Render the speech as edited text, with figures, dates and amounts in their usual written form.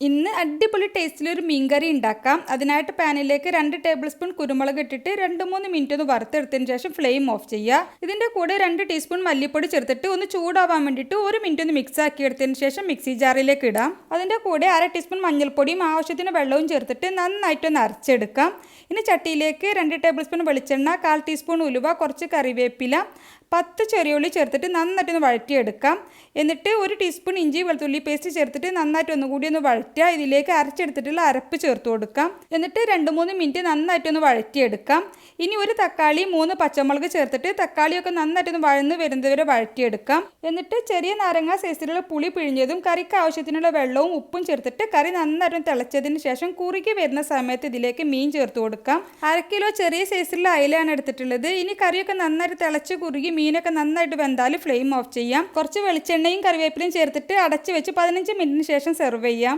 ഇന്ന് അടിപൊളി ടേസ്റ്റിലൊരു മീൻകറി ഉണ്ടാക്കാം. അതിനായിട്ട് പാനിലേക്ക് 2 ടേബിൾ സ്പൂൺ കുരുമുളക് ഇട്ടിട്ട് 2-3 മിനിറ്റ് ഒന്ന് വറുത്തെടുത്തതിന് ശേഷം ഫ്ലെയിം ഓഫ് ചെയ്യുക. ഇതിൻ്റെ കൂടെ 2 ടീസ്പൂൺ മല്ലിപ്പൊടി ചേർത്തിട്ട് ഒന്ന് ചൂടാവാൻ വേണ്ടിയിട്ട് 1 മിനിറ്റ് ഒന്ന് മിക്സ് ആക്കി എടുത്തതിന് ശേഷം മിക്സി ജാറിലേക്ക് ഇടാം. അതിൻ്റെ കൂടെ 1/2 ടീസ്പൂൺ മഞ്ഞൾപ്പൊടിയും ആവശ്യത്തിന് വെള്ളവും ചേർത്തിട്ട് നന്നായിട്ടൊന്ന് അരച്ചെടുക്കാം. ഇനി ചട്ടിയിലേക്ക് 2 ടേബിൾ സ്പൂൺ വെളിച്ചെണ്ണ, 1/4 ടീസ്പൂൺ ഉലുവ, കുറച്ച് കറിവേപ്പില, 10 ചെറിയുള്ളി ചേർത്തിട്ട് നന്നായിട്ടൊന്ന് വഴറ്റിയെടുക്കാം. എന്നിട്ട് 1 ടീസ്പൂൺ ഇഞ്ചി വെളുത്തുള്ളി പേസ്റ്റ് ചേർത്തിട്ട് നന്നായിട്ട് ഒന്നുകൂടി ഒന്ന് വഴറ്റുക. ഇതിലേക്ക് അരച്ചെടുത്തിട്ടുള്ള അരപ്പ് ചേർത്ത് കൊടുക്കാം. എന്നിട്ട് 2-3 മിനിറ്റ് നന്നായിട്ടൊന്ന് വഴറ്റിയെടുക്കാം. ഇനി 1 തക്കാളി, 3 പച്ചമുളക് ചേർത്തിട്ട് തക്കാളിയൊക്കെ നന്നായിട്ടൊന്ന് വഴന്ന് വരുന്നതുവരെ വഴറ്റിയെടുക്കാം. എന്നിട്ട് ചെറിയ നാരങ്ങ സൈസിലുള്ള പുളി പിഴിഞ്ഞതും കറിക്ക് ആവശ്യത്തിനുള്ള വെള്ളവും ഉപ്പും ചേർത്തിട്ട് കറി നന്നായിട്ട് തിളച്ചതിന് ശേഷം കുറുകി വരുന്ന സമയത്ത് ഇതിലേക്ക് മീൻ ചേർത്ത് കൊടുക്കാം. 1/2 കിലോ ചെറിയ സൈസിലുള്ള അയിലയാണ് എടുത്തിട്ടുള്ളത്. ഇനി കറിയൊക്കെ നന്നായിട്ട് തിളച്ച് കുറുകി മീനൊക്കെ നന്നായിട്ട് വെന്താൽ ഫ്ലെയിം ഓഫ് ചെയ്യാം. കുറച്ച് വെളിച്ചെണ്ണയും കറിവേപ്പിലയും ചേർത്തിട്ട് അടച്ച് വെച്ച് 15 മിനിറ്റിന് ശേഷം സെർവ് ചെയ്യാം.